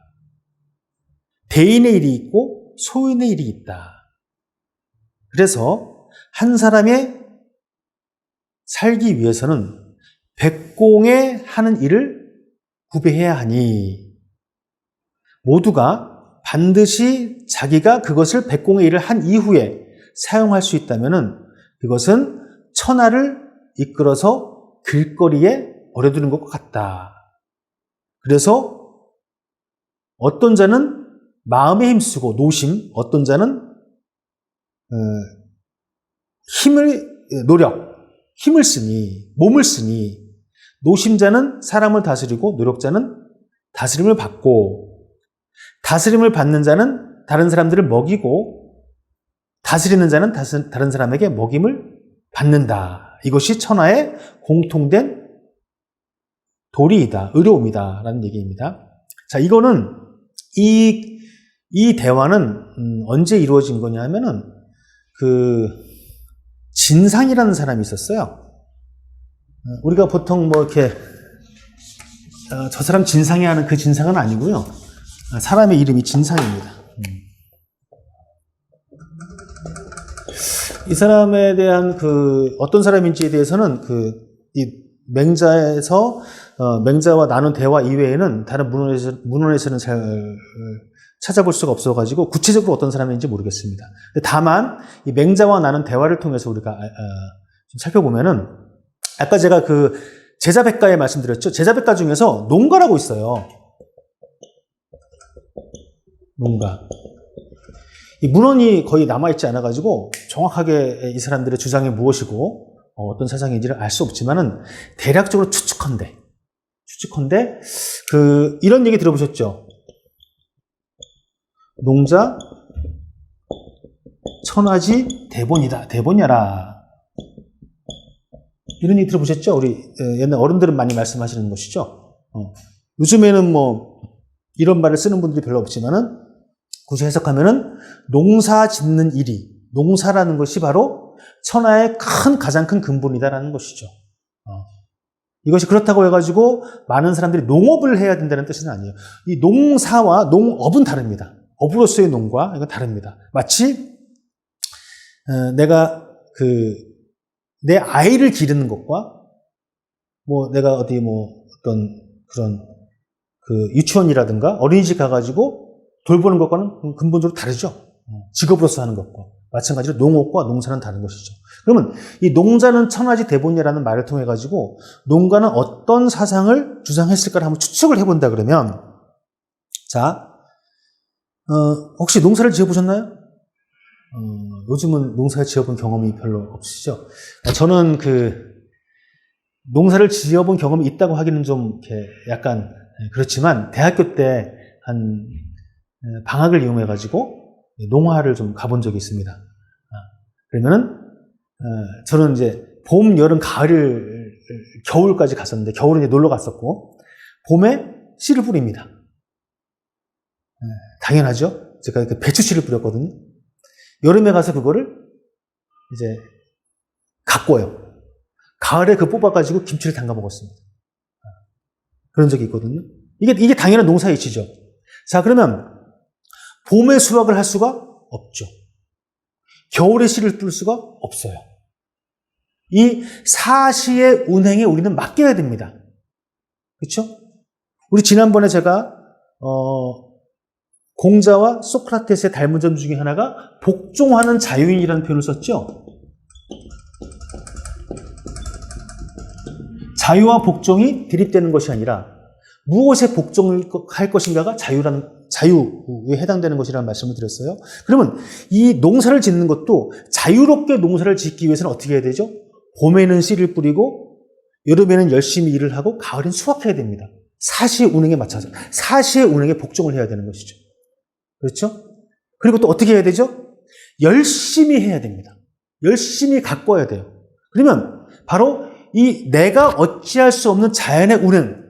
대인의 일이 있고 소인의 일이 있다. 그래서 한 사람의 살기 위해서는 백공에 하는 일을 구비해야 하니 모두가 반드시 자기가 그것을 백공의 일을 한 이후에 사용할 수 있다면 그것은 천하를 이끌어서 길거리에 버려두는 것과 같다. 그래서 어떤 자는 마음에 힘쓰고 노심, 어떤 자는 힘을 쓰니, 몸을 쓰니, 노심자는 사람을 다스리고 노력자는 다스림을 받고, 다스림을 받는 자는 다른 사람들을 먹이고, 다스리는 자는 다른 사람에게 먹임을 받는다. 이것이 천하의 공통된 도리이다, 의로움이다 라는 얘기입니다. 자, 이거는 이 대화는 언제 이루어진 거냐 하면은 진상이라는 사람이 있었어요. 우리가 보통 뭐 이렇게 저 사람 진상이 하는 그 진상은 아니고요. 사람의 이름이 진상입니다. 이 사람에 대한 어떤 사람인지에 대해서는 이 맹자와 나눈 대화 이외에는 다른 문헌에서는 잘 찾아볼 수가 없어가지고 구체적으로 어떤 사람인지 모르겠습니다. 다만 이 맹자와 나눈 대화를 통해서 우리가 좀 살펴보면은 아까 제가 제자백가에 말씀드렸죠. 제자백가 중에서 농가라고 있어요. 농가. 이 문헌이 거의 남아있지 않아가지고 정확하게 이 사람들의 주장이 무엇이고 어떤 사상인지를 알 수 없지만은 대략적으로 추측컨대 이런 얘기 들어보셨죠? 농자 천하지 대본이라 이런 얘기 들어보셨죠? 우리 옛날 어른들은 많이 말씀하시는 것이죠. 요즘에는 뭐 이런 말을 쓰는 분들이 별로 없지만은 굳이 해석하면은 농사 짓는 일이 농사라는 것이 바로 천하의 가장 큰 근본이다라는 것이죠. 이것이 그렇다고 해가지고 많은 사람들이 농업을 해야 된다는 뜻은 아니에요. 이 농사와 농업은 다릅니다. 업으로서의 농과 이건 다릅니다. 마치 내가 내 아이를 기르는 것과 뭐 내가 어디 뭐 어떤 그런 유치원이라든가 어린이집 가가지고 돌보는 것과는 근본적으로 다르죠. 직업으로서 하는 것과 마찬가지로 농업과 농사는 다른 것이죠. 그러면 이 농자는 천하지 대본이라는 말을 통해 가지고 농가는 어떤 사상을 주장했을까를 한번 추측을 해본다 그러면 자, 혹시 농사를 지어보셨나요? 요즘은 농사를 지어본 경험이 별로 없으시죠? 저는 농사를 지어본 경험이 있다고 하기는 좀 이렇게 약간 그렇지만 대학교 때 한 방학을 이용해 가지고 농화를 좀 가본 적이 있습니다. 그러면은 저는 이제 봄, 여름, 가을, 겨울까지 갔었는데 겨울은 이제 놀러 갔었고 봄에 씨를 뿌립니다. 당연하죠. 제가 배추 씨를 뿌렸거든요. 여름에 가서 그거를 이제 가꿔요. 가을에 그 뽑아가지고 김치를 담가 먹었습니다. 그런 적이 있거든요. 이게 당연한 농사의 이치죠. 자, 그러면 봄에 수확을 할 수가 없죠. 겨울에 씨를 뿔 수가 없어요. 이 사시의 운행에 우리는 맡겨야 됩니다. 그렇죠? 우리 지난번에 제가 공자와 소크라테스의 닮은 점 중에 하나가 복종하는 자유인이라는 표현을 썼죠. 자유와 복종이 대립되는 것이 아니라 무엇에 복종할 것인가가 자유에 해당되는 것이라는 말씀을 드렸어요. 그러면 이 농사를 짓는 것도 자유롭게 농사를 짓기 위해서는 어떻게 해야 되죠? 봄에는 씨를 뿌리고 여름에는 열심히 일을 하고 가을엔 수확해야 됩니다. 사시의 운행에 맞춰서 사시의 운행에 복종을 해야 되는 것이죠. 그렇죠? 그리고 또 어떻게 해야 되죠? 열심히 해야 됩니다. 열심히 가꿔야 돼요. 그러면 바로 이 내가 어찌할 수 없는 자연의 운행,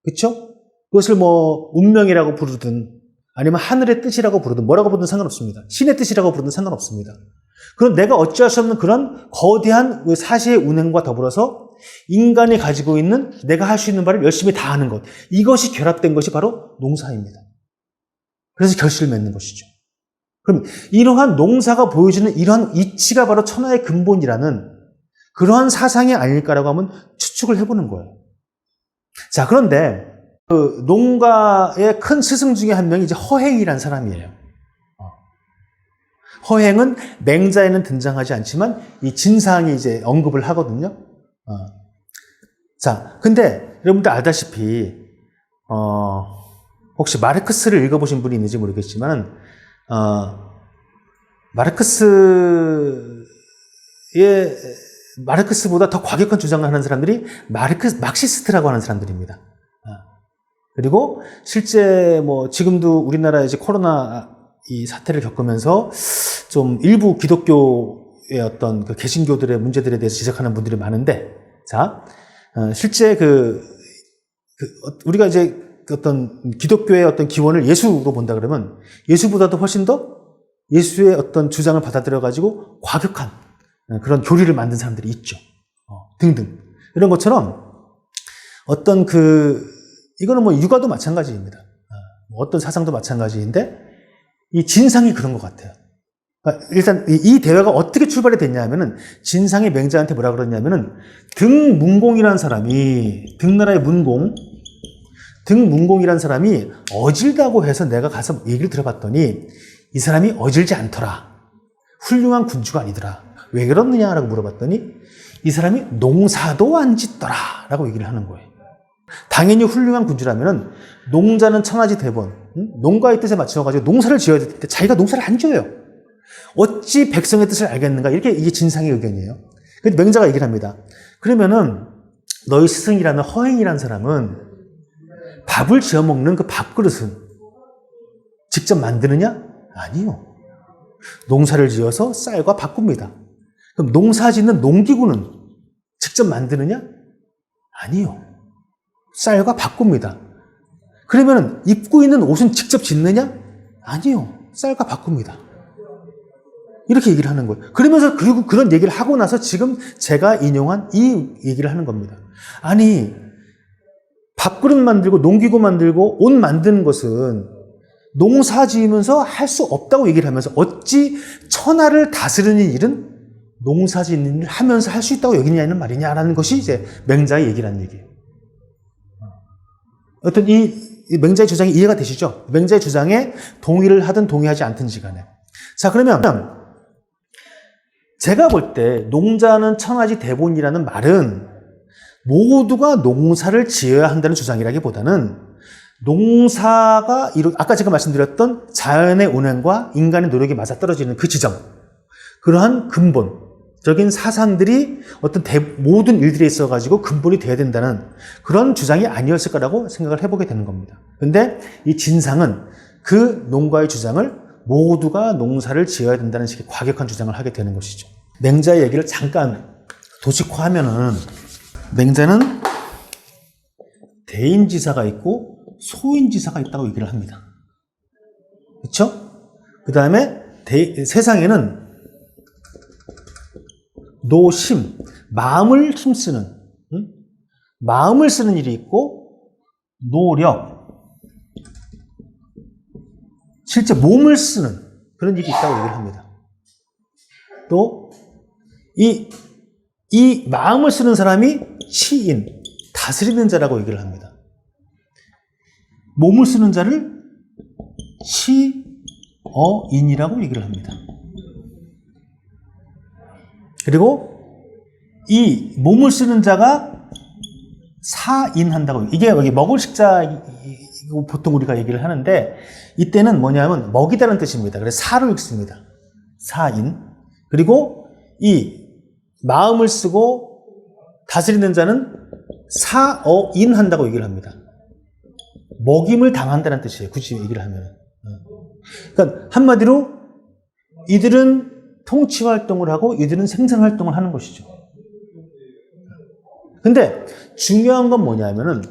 그렇죠? 그것을 뭐 운명이라고 부르든 아니면 하늘의 뜻이라고 부르든 뭐라고 부르든 상관없습니다. 신의 뜻이라고 부르든 상관없습니다. 그런 내가 어찌할 수 없는 그런 거대한 사시의 운행과 더불어서 인간이 가지고 있는 내가 할 수 있는 바를 열심히 다하는 것, 이것이 결합된 것이 바로 농사입니다. 그래서 결실을 맺는 것이죠. 그럼 이러한 농사가 보여주는 이러한 이치가 바로 천하의 근본이라는 그러한 사상이 아닐까라고 하면 추측을 해보는 거예요. 자, 그런데 그 농가의 큰 스승 중에 한 명이 이제 허행이라는 사람이에요. 허행은 맹자에는 등장하지 않지만 이 진상이 이제 언급을 하거든요. 자, 근데 여러분들 알다시피 혹시 마르크스를 읽어보신 분이 있는지 모르겠지만 마르크스보다 더 과격한 주장을 하는 사람들이 막시스트라고 하는 사람들입니다. 그리고 실제 뭐 지금도 우리나라에 이제 코로나 이 사태를 겪으면서 좀 일부 기독교의 어떤 그 개신교들의 문제들에 대해서 지적하는 분들이 많은데, 자, 실제 우리가 이제 어떤 기독교의 어떤 기원을 예수로 본다 그러면 예수보다도 훨씬 더 예수의 어떤 주장을 받아들여가지고 과격한 그런 교리를 만든 사람들이 있죠. 등등. 이런 것처럼 어떤 이거는 뭐 육아도 마찬가지입니다. 어떤 사상도 마찬가지인데 이 진상이 그런 것 같아요. 일단 이 대화가 어떻게 출발이 됐냐면은 진상이 맹자한테 뭐라 그러냐면은 등문공이라는 사람이 등나라의 등문공이라는 사람이 어질다고 해서 내가 가서 얘기를 들어봤더니 이 사람이 어질지 않더라. 훌륭한 군주가 아니더라. 왜 그렇느냐라고 물어봤더니 이 사람이 농사도 안 짓더라 라고 얘기를 하는 거예요. 당연히 훌륭한 군주라면은 농자는 천하지 대본, 농가의 뜻에 맞춰가지고 농사를 지어야 될 때 자기가 농사를 안 지어요. 어찌 백성의 뜻을 알겠는가? 이게 진상의 의견이에요. 근데 맹자가 얘기를 합니다. 그러면은 너희 스승이라는 허행이라는 사람은 밥을 지어 먹는 그 밥그릇은 직접 만드느냐? 아니요. 농사를 지어서 쌀과 바꿉니다. 그럼 농사 짓는 농기구는 직접 만드느냐? 아니요. 쌀과 바꿉니다. 그러면 입고 있는 옷은 직접 짓느냐? 아니요. 쌀과 바꿉니다. 이렇게 얘기를 하는 거예요. 그러면서 그리고 그런 얘기를 하고 나서 지금 제가 인용한 이 얘기를 하는 겁니다. 아니, 밥그릇 만들고 농기구 만들고 옷 만드는 것은 농사 지으면서 할 수 없다고 얘기를 하면서 어찌 천하를 다스리는 일은 농사 짓는 일을 하면서 할 수 있다고 여기냐는 말이냐라는 것이 이제 맹자의 얘기라는 얘기예요. 어떤 이 맹자의 주장이 이해가 되시죠? 맹자의 주장에 동의를 하든 동의하지 않든지 간에. 자, 그러면 제가 볼 때 농자는 천하지 대본이라는 말은 모두가 농사를 지어야 한다는 주장이라기보다는 농사가 아까 제가 말씀드렸던 자연의 운행과 인간의 노력이 맞아떨어지는 그 지점, 그러한 근본적인 사상들이 어떤 모든 일들에 있어가지고 근본이 돼야 된다는 그런 주장이 아니었을까라고 생각을 해보게 되는 겁니다. 근데 이 진상은 그 농가의 주장을 모두가 농사를 지어야 된다는 식의 과격한 주장을 하게 되는 것이죠. 맹자의 얘기를 잠깐 도식화하면은 맹자는 대인지사가 있고 소인지사가 있다고 얘기를 합니다. 그렇죠? 그 다음에 세상에는 노심, 마음을 힘쓰는, 마음을 쓰는 일이 있고, 노력, 실제 몸을 쓰는 그런 일이 있다고 얘기를 합니다. 또, 이 마음을 쓰는 사람이 시인, 다스리는 자라고 얘기를 합니다. 몸을 쓰는 자를 시어인이라고 얘기를 합니다. 그리고 이 몸을 쓰는 자가 사인한다고. 이게 여기 먹을 식자, 보통 우리가 얘기를 하는데, 이때는 뭐냐면 먹이다는 뜻입니다. 그래서 사로 읽습니다. 사인. 그리고 이 마음을 쓰고 다스리는 자는 사어인한다고 얘기를 합니다. 먹임을 당한다는 뜻이에요. 굳이 얘기를 하면. 그러니까 한마디로 이들은 통치 활동을 하고 이들은 생산 활동을 하는 것이죠. 근데 중요한 건 뭐냐면은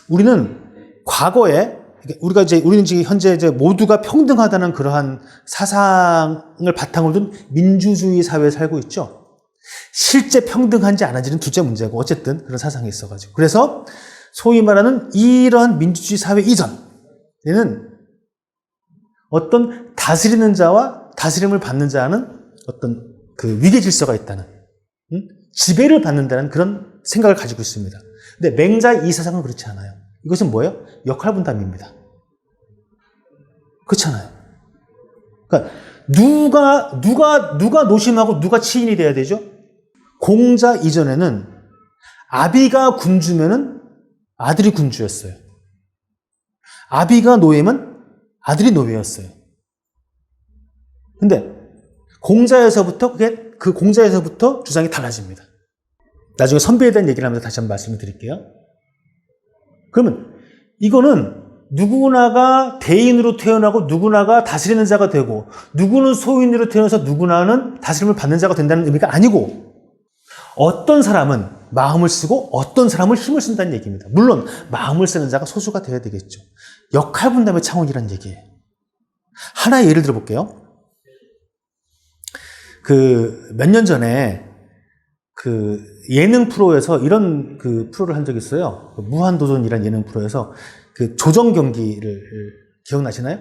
우리는 과거에 우리는 지금 현재 모두가 평등하다는 그러한 사상을 바탕으로 둔 민주주의 사회에 살고 있죠. 실제 평등한지 안 한지는 둘째 문제고 어쨌든 그런 사상이 있어가지고. 그래서 소위 말하는 이러한 민주주의 사회 이전에는 어떤 다스리는 자와 다스림을 받는 자는 어떤 그 위계 질서가 있다는, 지배를 받는다는 그런 생각을 가지고 있습니다. 근데 맹자의 이 사상은 그렇지 않아요. 이것은 뭐예요? 역할 분담입니다. 그렇잖아요. 그러니까 누가 노심하고 누가 치인이 돼야 되죠? 공자 이전에는 아비가 군주면은 아들이 군주였어요. 아비가 노예면 아들이 노예였어요. 근데 공자에서부터 그 공자에서부터 주장이 달라집니다. 나중에 선비에 대한 얘기를 하면서 다시 한번 말씀을 드릴게요. 그러면 이거는 누구나가 대인으로 태어나고 누구나가 다스리는 자가 되고 누구는 소인으로 태어나서 누구나는 다스림을 받는 자가 된다는 의미가 아니고 어떤 사람은 마음을 쓰고 어떤 사람은 힘을 쓴다는 얘기입니다. 물론 마음을 쓰는 자가 소수가 되어야 되겠죠. 역할 분담의 차원이라는 얘기예요. 하나의 예를 들어볼게요. 몇 년 전에 예능 프로에서 이런 프로를 한 적이 있어요. 무한도전이라는 예능 프로에서 조정 경기를 기억나시나요?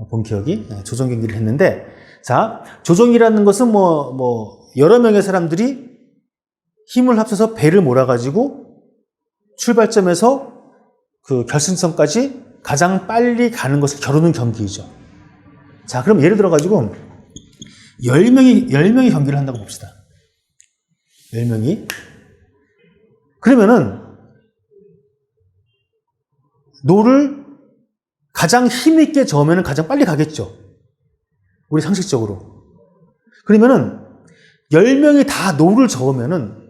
본 기억이? 네, 조정 경기를 했는데, 자, 조정이라는 것은 여러 명의 사람들이 힘을 합쳐서 배를 몰아가지고 출발점에서 결승선까지 가장 빨리 가는 것을 겨루는 경기이죠. 자, 그럼 예를 들어가지고 10명이 경기를 한다고 봅시다. 10명이. 그러면은 노를 가장 힘있게 저으면 가장 빨리 가겠죠. 우리 상식적으로. 그러면은 10명이 다 노를 저으면은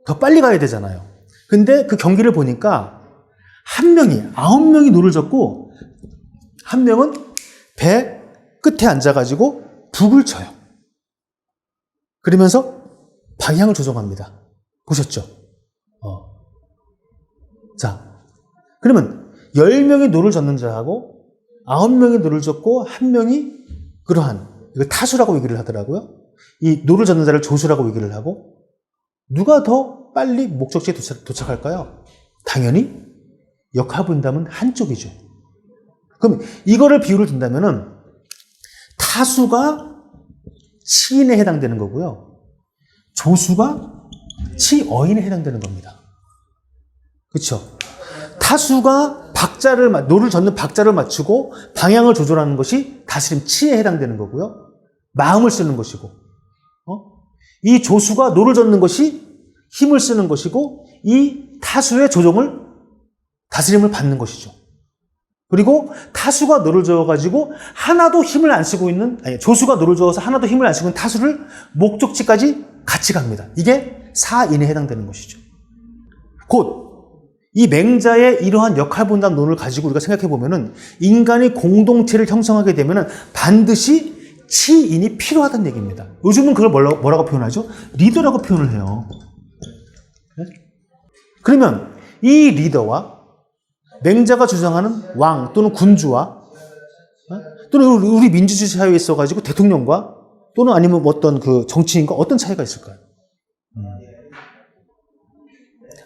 더 빨리 가야 되잖아요. 근데 그 경기를 보니까 9명이 노를 젓고 1명은 배 끝에 앉아가지고 북을 쳐요. 그러면서 방향을 조정합니다. 보셨죠? 자, 그러면 10명이 노를 젓는 자하고 9명이 노를 젓고 1명이 이걸 타수라고 얘기를 하더라고요. 이 노를 젓는 자를 조수라고 얘기를 하고 누가 더 빨리 목적지에 도착할까요? 당연히 역할 분담은 한쪽이죠. 그럼 이거를 비유를 든다면은 타수가 치인에 해당되는 거고요. 조수가 치어인에 해당되는 겁니다. 그렇죠? 타수가 노를 젓는 박자를 맞추고 방향을 조절하는 것이 다스림 치에 해당되는 거고요. 마음을 쓰는 것이고, 이 조수가 노를 젓는 것이 힘을 쓰는 것이고, 이 타수의 다스림을 받는 것이죠. 그리고 타수가 노를 저어가지고 하나도 힘을 안 쓰고 조수가 노를 저어서 하나도 힘을 안 쓰고 있는 타수를 목적지까지 같이 갑니다. 이게 사인에 해당되는 것이죠. 곧 이 맹자의 이러한 역할 분담론을 가지고 우리가 생각해 보면은 인간이 공동체를 형성하게 되면은 반드시 치인이 필요하다는 얘기입니다. 요즘은 그걸 뭐라고 표현하죠? 리더라고 표현을 해요. 네? 그러면 이 리더와 맹자가 주장하는 왕 또는 군주와 또는 우리 민주주의 사회에 있어가지고 대통령과 또는 아니면 어떤 그 정치인과 어떤 차이가 있을까요?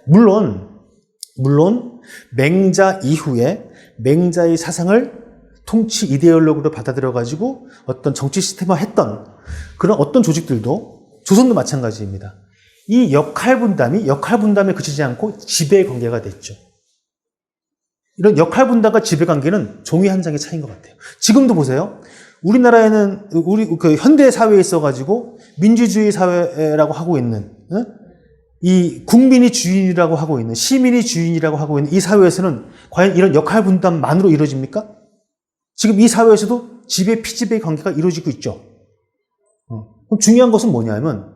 물론 맹자 이후에 맹자의 사상을 통치 이데올로기로 받아들여가지고 어떤 정치 시스템화했던 그런 어떤 조직들도 조선도 마찬가지입니다. 이 역할 분담에 그치지 않고 지배 관계가 됐죠. 이런 역할 분담과 지배 관계는 종이 한 장의 차이인 것 같아요. 지금도 보세요. 우리나라에는 우리 그 현대 사회에 있어가지고 민주주의 사회라고 하고 있는 이 국민이 주인이라고 하고 있는 시민이 주인이라고 하고 있는 이 사회에서는 과연 이런 역할 분담만으로 이루어집니까? 지금 이 사회에서도 지배 피지배의 관계가 이루어지고 있죠. 그럼 중요한 것은 뭐냐면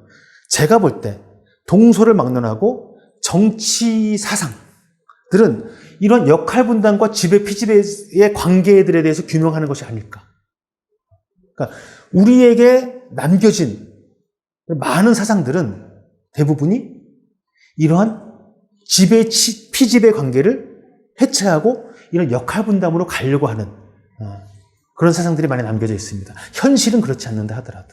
제가 볼 때 동서를 막론하고 정치 사상들은 이런 역할 분담과 지배 피지배의 관계들에 대해서 규명하는 것이 아닐까. 그러니까 우리에게 남겨진 많은 사상들은 대부분이 이러한 지배 피지배 관계를 해체하고 이런 역할 분담으로 가려고 하는 그런 사상들이 많이 남겨져 있습니다. 현실은 그렇지 않는다 하더라도.